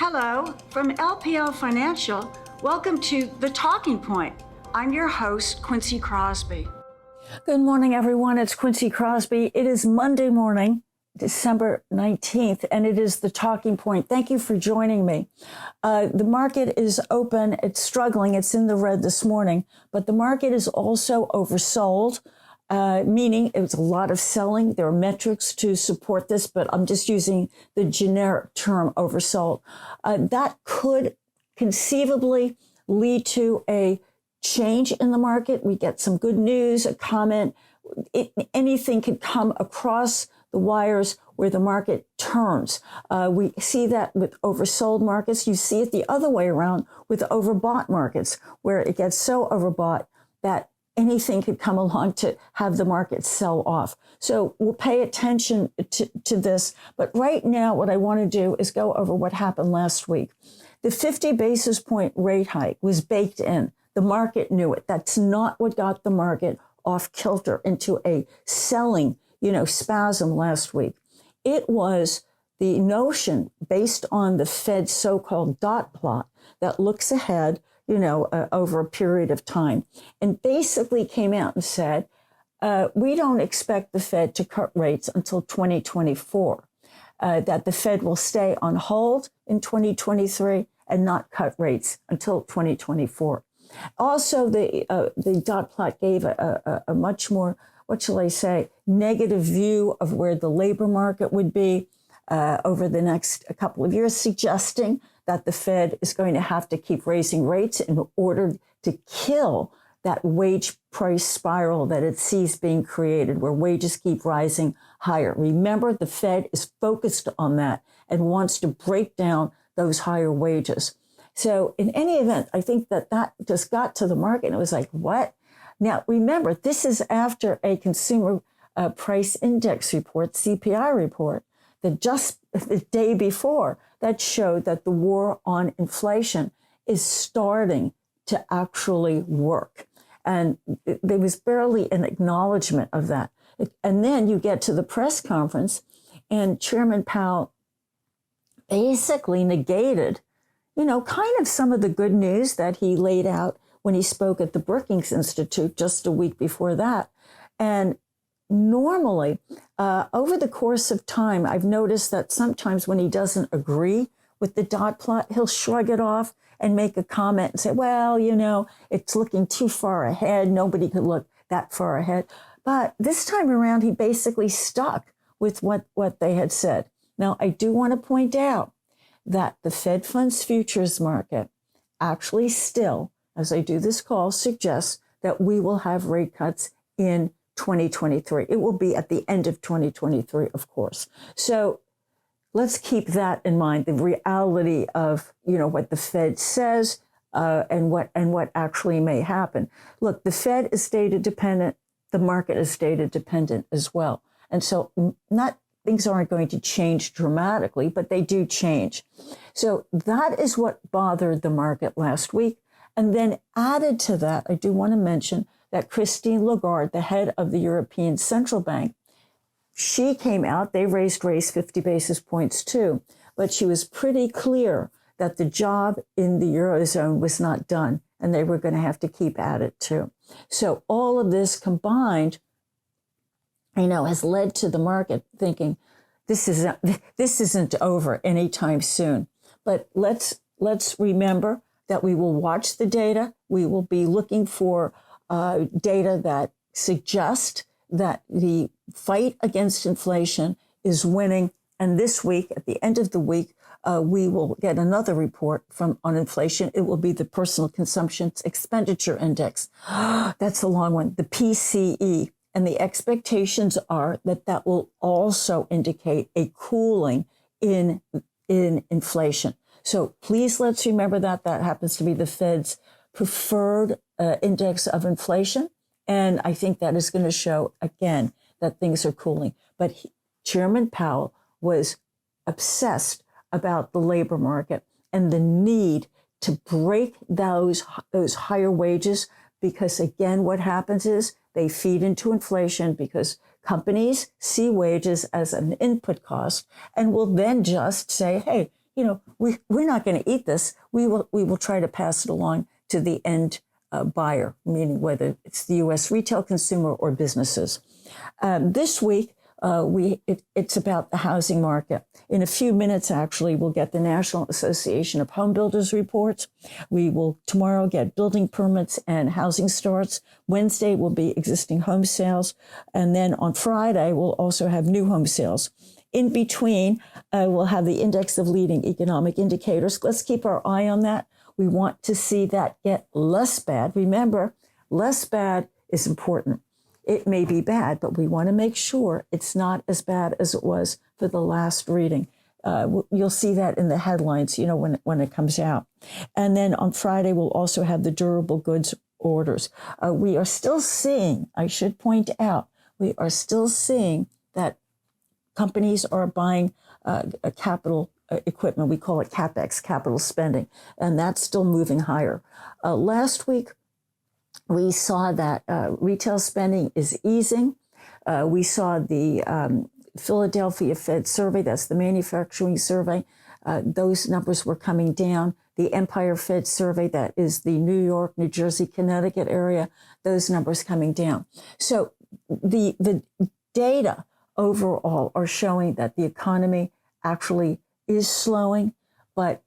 Hello, from LPL Financial. Welcome to The Talking Point. I'm your host, Quincy Krosby. Good morning, everyone. It's Quincy Krosby. It is Monday morning, December 19th, and it is The Talking Point. Thank you for joining me. The market is open. It's struggling. It's in the red this morning, but the market is also oversold. Meaning it was a lot of selling. There are metrics to support this, but I'm just using the generic term oversold. That could conceivably lead to a change in the market. We get some good news, a comment. Anything could come across the wires where the market turns. We see that with oversold markets. You see it the other way around with overbought markets, where it gets so overbought that anything could come along to have the market sell off. So we'll pay attention to this. But right now, what I want to do is go over what happened last week. The 50 basis point rate hike was baked in. The market knew it. That's not what got the market off kilter into a selling, spasm last week. It was the notion based on the Fed's so-called dot plot that looks ahead over a period of time, and basically came out and said, we don't expect the Fed to cut rates until 2024, that the Fed will stay on hold in 2023 and not cut rates until 2024. Also, the dot plot gave a much more, negative view of where the labor market would be over the next couple of years, suggesting that the Fed is going to have to keep raising rates in order to kill that wage price spiral that it sees being created, where wages keep rising higher. Remember, the Fed is focused on that and wants to break down those higher wages. So in any event, I think that just got to the market and it was like, what? Now, remember, this is after a consumer price index report, CPI report, that just the day before that showed that the war on inflation is starting to actually work. And there was barely an acknowledgement of that. And then you get to the press conference and Chairman Powell basically negated, kind of some of the good news that he laid out when he spoke at the Brookings Institute just a week before that. And normally, over the course of time, I've noticed that sometimes when he doesn't agree with the dot plot, he'll shrug it off and make a comment and say, well, it's looking too far ahead. Nobody could look that far ahead. But this time around, he basically stuck with what they had said. Now, I do want to point out that the Fed funds futures market actually still, as I do this call, suggests that we will have rate cuts in 2023. It will be at the end of 2023, of course. So let's keep that in mind, the reality of, what the Fed says and what actually may happen. Look, the Fed is data dependent. The market is data dependent as well. And so things aren't going to change dramatically, but they do change. So that is what bothered the market last week. And then added to that, I do want to mention that Christine Lagarde, the head of the European Central Bank, she came out, they raised 50 basis points too, but she was pretty clear that the job in the Eurozone was not done and they were going to have to keep at it too. So all of this combined, has led to the market thinking this isn't over anytime soon. But let's remember that we will watch the data. We will be looking for data that suggest that the fight against inflation is winning. And this week, at the end of the week, we will get another report on inflation. It will be the Personal Consumption Expenditure Index. That's a long one, the PCE. And the expectations are that will also indicate a cooling in inflation. So please let's remember that happens to be the Fed's preferred index of inflation. And I think that is going to show, again, that things are cooling. But Chairman Powell was obsessed about the labor market and the need to break those higher wages, because, again, what happens is they feed into inflation because companies see wages as an input cost and will then just say, hey, we're not going to eat this. We will try to pass it along to the end buyer, meaning whether it's the U.S. retail consumer or businesses. This week, it's about the housing market. In a few minutes, actually, we'll get the National Association of Home Builders reports. We will tomorrow get building permits and housing starts. Wednesday will be existing home sales. And then on Friday, we'll also have new home sales. In between, we'll have the index of leading economic indicators. Let's keep our eye on that. We want to see that get less bad. Remember, less bad is important. It may be bad, but we want to make sure it's not as bad as it was for the last reading. You'll see that in the headlines, when it comes out. And then on Friday, we'll also have the durable goods orders. We are still seeing, I should point out, we are still seeing that companies are buying capital equipment. We call it CapEx, capital spending, and that's still moving higher. Last week, we saw that retail spending is easing. We saw the Philadelphia Fed survey, that's the manufacturing survey. Those numbers were coming down. The Empire Fed survey, that is the New York, New Jersey, Connecticut area, those numbers coming down. So the data overall are showing that the economy actually is slowing. But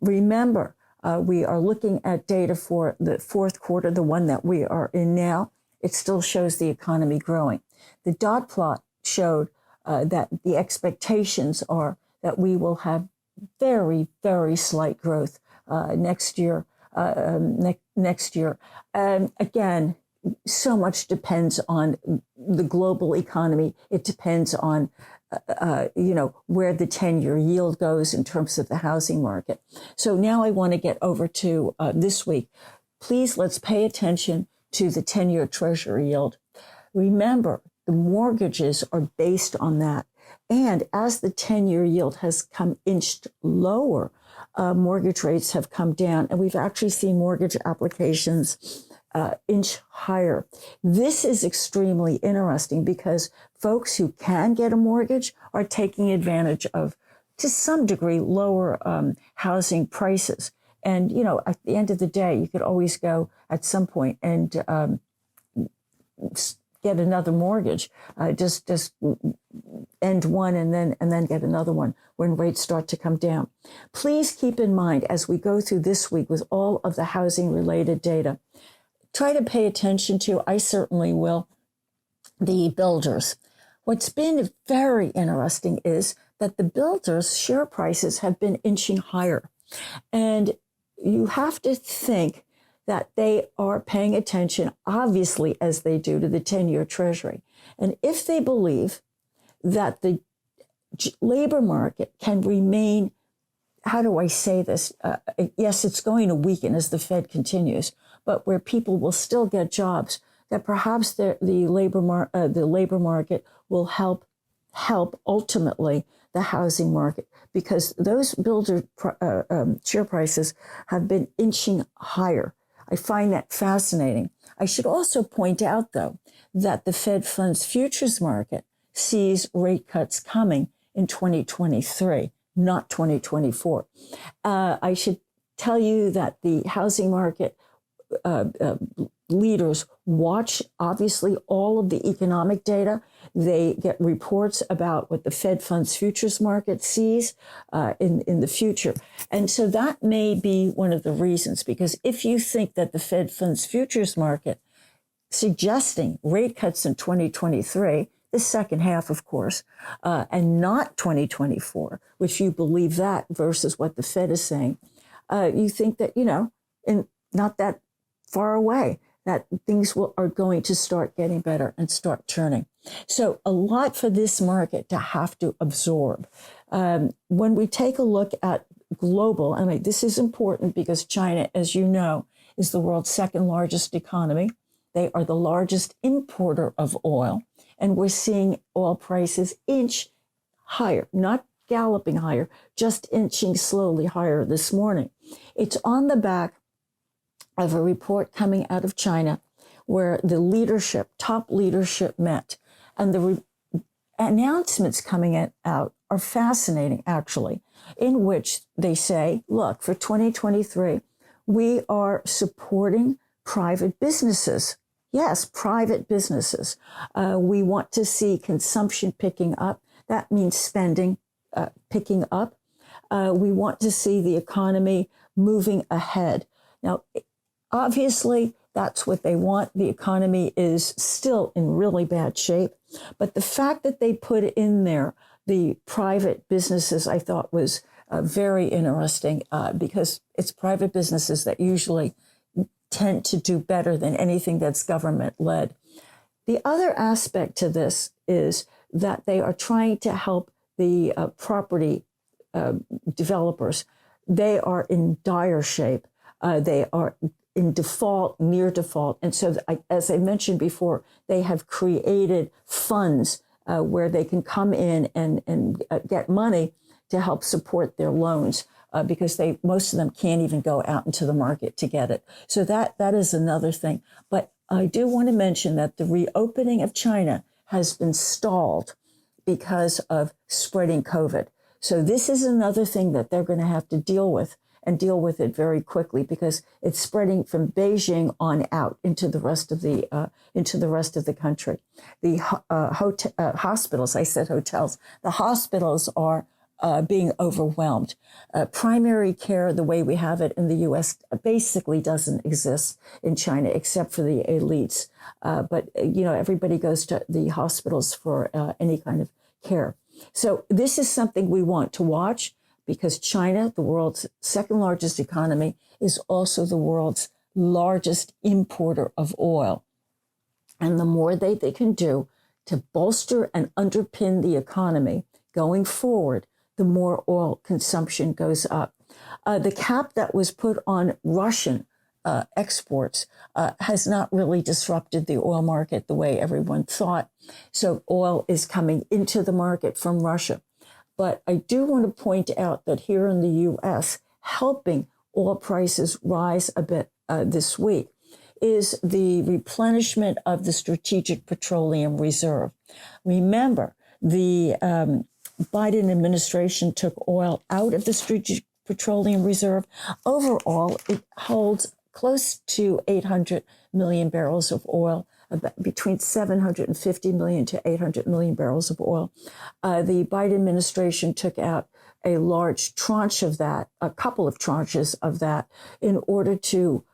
remember, we are looking at data for the fourth quarter, the one that we are in now. It still shows the economy growing. The dot plot showed that the expectations are that we will have very, very slight growth next year. Next year, and again, so much depends on the global economy. It depends on where the 10-year yield goes in terms of the housing market. So now I want to get over to this week. Please, let's pay attention to the 10-year Treasury yield. Remember, the mortgages are based on that. And as the 10-year yield has come inched lower, mortgage rates have come down, and we've actually seen mortgage applications inch higher. This is extremely interesting because folks who can get a mortgage are taking advantage of, to some degree, lower housing prices. And, at the end of the day, you could always go at some point and get another mortgage, just end one and then get another one when rates start to come down. Please keep in mind as we go through this week with all of the housing related data, try to pay attention to, I certainly will, the builders. What's been very interesting is that the builders' share prices have been inching higher. And you have to think that they are paying attention, obviously, as they do, to the 10-year Treasury. And if they believe that the labor market can remain, how do I say this? Yes, it's going to weaken as the Fed continues, but where people will still get jobs, that perhaps the labor market will help ultimately the housing market, because those builder share prices have been inching higher. I find that fascinating. I should also point out, though, that the Fed funds futures market sees rate cuts coming in 2023, not 2024. I should tell you that the housing market leaders watch, obviously, all of the economic data. They get reports about what the Fed funds futures market sees in the future. And so that may be one of the reasons, because if you think that the Fed funds futures market suggesting rate cuts in 2023, the second half, of course, and not 2024, which you believe that versus what the Fed is saying, you think that, in not that far away, that things are going to start getting better and start turning. So a lot for this market to have to absorb. When we take a look at global, this is important because China, as you know, is the world's second largest economy. They are the largest importer of oil, and we're seeing oil prices inch higher, not galloping higher, just inching slowly higher this morning. It's on the back of a report coming out of China where the top leadership met, and the announcements coming out are fascinating, actually, in which they say, look, for 2023, we are supporting private businesses. Yes, private businesses. We want to see consumption picking up. That means spending picking up. We want to see the economy moving ahead. Now, obviously, that's what they want. The economy is still in really bad shape. But the fact that they put in there the private businesses, I thought was very interesting because it's private businesses that usually tend to do better than anything that's government led. The other aspect to this is that they are trying to help the property developers. They are in dire shape. They are in default, near default. And so, as I mentioned before, they have created funds where they can come in and get money to help support their loans because most of them can't even go out into the market to get it. So that is another thing. But I do want to mention that the reopening of China has been stalled because of spreading COVID. So this is another thing that they're going to have to deal with, and deal with it very quickly because it's spreading from Beijing on out into the rest of the country. The hospitals, I said hotels, the hospitals are being overwhelmed. Primary care, the way we have it in the U.S., basically doesn't exist in China except for the elites. But everybody goes to the hospitals for any kind of care. So this is something we want to watch, because China, the world's second largest economy, is also the world's largest importer of oil. And the more they can do to bolster and underpin the economy going forward, the more oil consumption goes up. The cap that was put on Russian exports has not really disrupted the oil market the way everyone thought. So oil is coming into the market from Russia. But I do want to point out that here in the U.S., helping oil prices rise a bit this week is the replenishment of the Strategic Petroleum Reserve. Remember, the Biden administration took oil out of the Strategic Petroleum Reserve. Overall, it holds close to 800 million barrels of oil, between 750 million to 800 million barrels of oil. The Biden administration took out a large tranche of that, a couple of tranches of that, in order to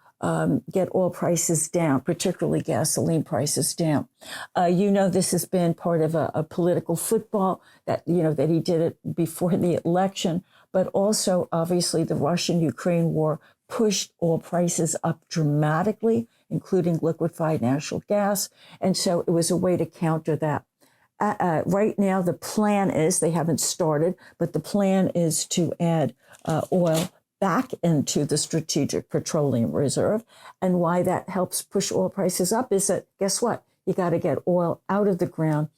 get oil prices down, particularly gasoline prices down. This has been part of a political football that he did it before the election, but also obviously the Russian-Ukraine war pushed oil prices up dramatically, including liquefied natural gas. And so it was a way to counter that. Right now, the plan is, they haven't started, but the plan is to add oil back into the Strategic Petroleum Reserve. And why that helps push oil prices up is that, guess what? You got to get oil out of the ground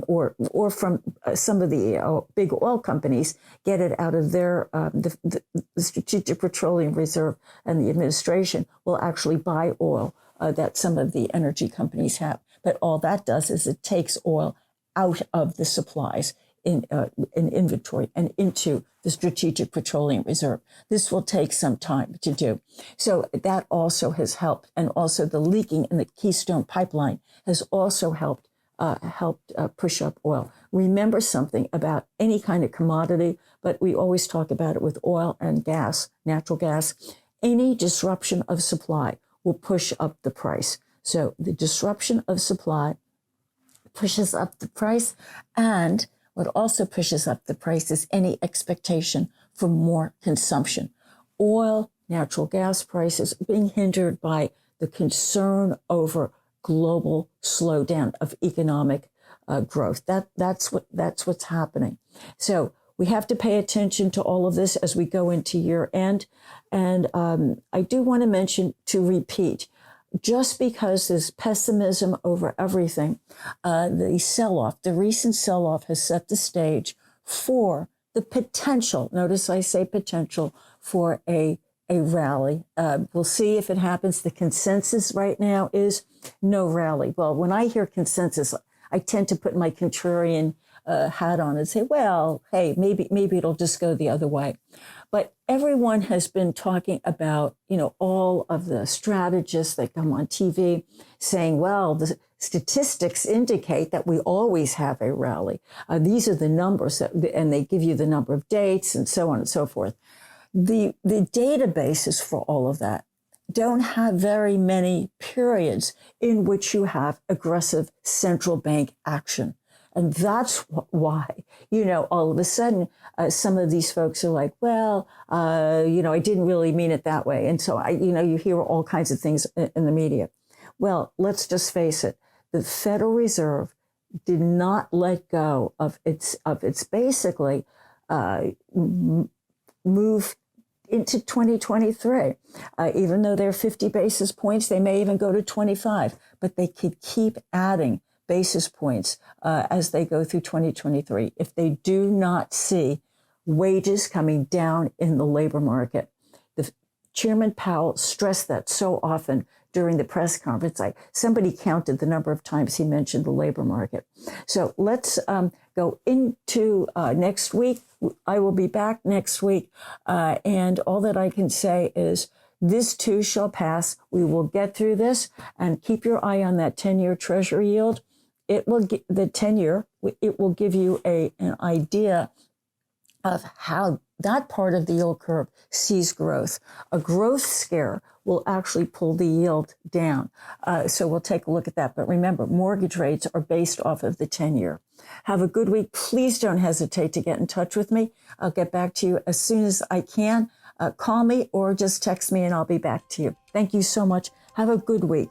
or from some of the big oil companies, get it out of their, the Strategic Petroleum Reserve, and the administration will actually buy oil that some of the energy companies have. But all that does is it takes oil out of the supplies in inventory and into the Strategic Petroleum Reserve. This will take some time to do. So that also has helped. And also the leaking in the Keystone Pipeline has also helped push up oil. Remember something about any kind of commodity, but we always talk about it with oil and gas, natural gas. Any disruption of supply will push up the price. So the disruption of supply pushes up the price, and what also pushes up the price is any expectation for more consumption. Oil, natural gas prices are being hindered by the concern over global slowdown of economic growth. That's what's happening. So we have to pay attention to all of this as we go into year end. And I do want to mention, to repeat, just because there's pessimism over everything, the recent sell-off has set the stage for the potential, notice I say potential, for a rally. We'll see if it happens. The consensus right now is no rally. Well, when I hear consensus, I tend to put my contrarian hat on and say, well, hey, maybe it'll just go the other way. But everyone has been talking about, all of the strategists that come on TV saying, well, the statistics indicate that we always have a rally. These are the numbers and they give you the number of dates and so on and so forth. The databases for all of that don't have very many periods in which you have aggressive central bank action. And that's why, all of a sudden, some of these folks are like, well, I didn't really mean it that way. And so, you hear all kinds of things in the media. Well, let's just face it. The Federal Reserve did not let go of its basically move into 2023. Even though they're 50 basis points, they may even go to 25, but they could keep adding basis points as they go through 2023 if they do not see wages coming down in the labor market. The Chairman Powell stressed that so often during the press conference. Somebody counted the number of times he mentioned the labor market. So let's go into next week. I will be back next week. And all that I can say is this too shall pass. We will get through this, and keep your eye on that 10-year Treasury yield. It will get the 10-year. It will give you an idea of how that part of the yield curve sees growth. A growth scare will actually pull the yield down. So we'll take a look at that. But remember, mortgage rates are based off of the 10-year. Have a good week. Please don't hesitate to get in touch with me. I'll get back to you as soon as I can. Call me or just text me and I'll be back to you. Thank you so much. Have a good week.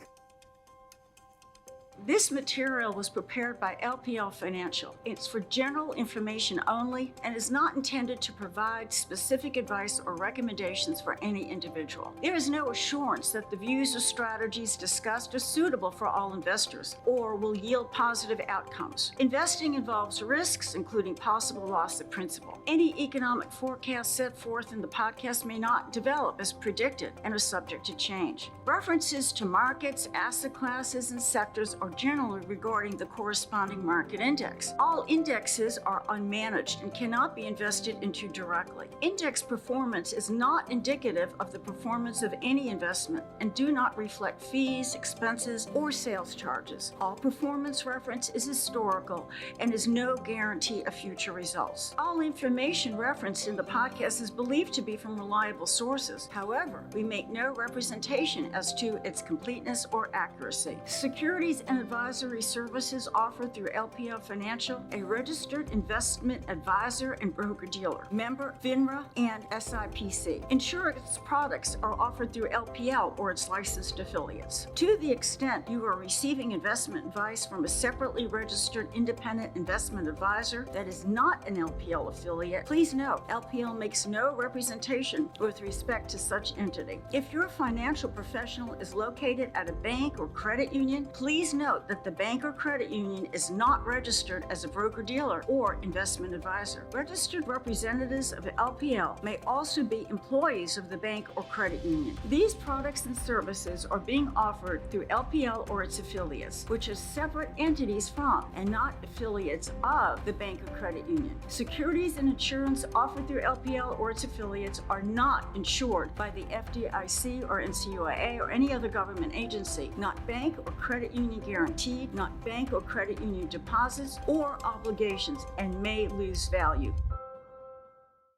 This material was prepared by LPL Financial. It's for general information only and is not intended to provide specific advice or recommendations for any individual. There is no assurance that the views or strategies discussed are suitable for all investors or will yield positive outcomes. Investing involves risks, including possible loss of principal. Any economic forecast set forth in the podcast may not develop as predicted and are subject to change. References to markets, asset classes, and sectors are generally regarding the corresponding market index. All indexes are unmanaged and cannot be invested into directly. Index performance is not indicative of the performance of any investment and do not reflect fees, expenses, or sales charges. All performance reference is historical and is no guarantee of future results. All information referenced in the podcast is believed to be from reliable sources. However, we make no representation as to its completeness or accuracy. Securities and advisory services offered through LPL Financial, a registered investment advisor and broker-dealer, member FINRA and SIPC. Insurance products are offered through LPL or its licensed affiliates. To the extent you are receiving investment advice from a separately registered independent investment advisor that is not an LPL affiliate, please note LPL makes no representation with respect to such entity. If your financial professional is located at a bank or credit union, please note that the bank or credit union is not registered as a broker-dealer or investment advisor. Registered representatives of LPL may also be employees of the bank or credit union. These products and services are being offered through LPL or its affiliates, which are separate entities from and not affiliates of the bank or credit union. Securities and insurance offered through LPL or its affiliates are not insured by the FDIC or NCUA or any other government agency, not bank or credit union guaranteed, not bank or credit union deposits or obligations, and may lose value.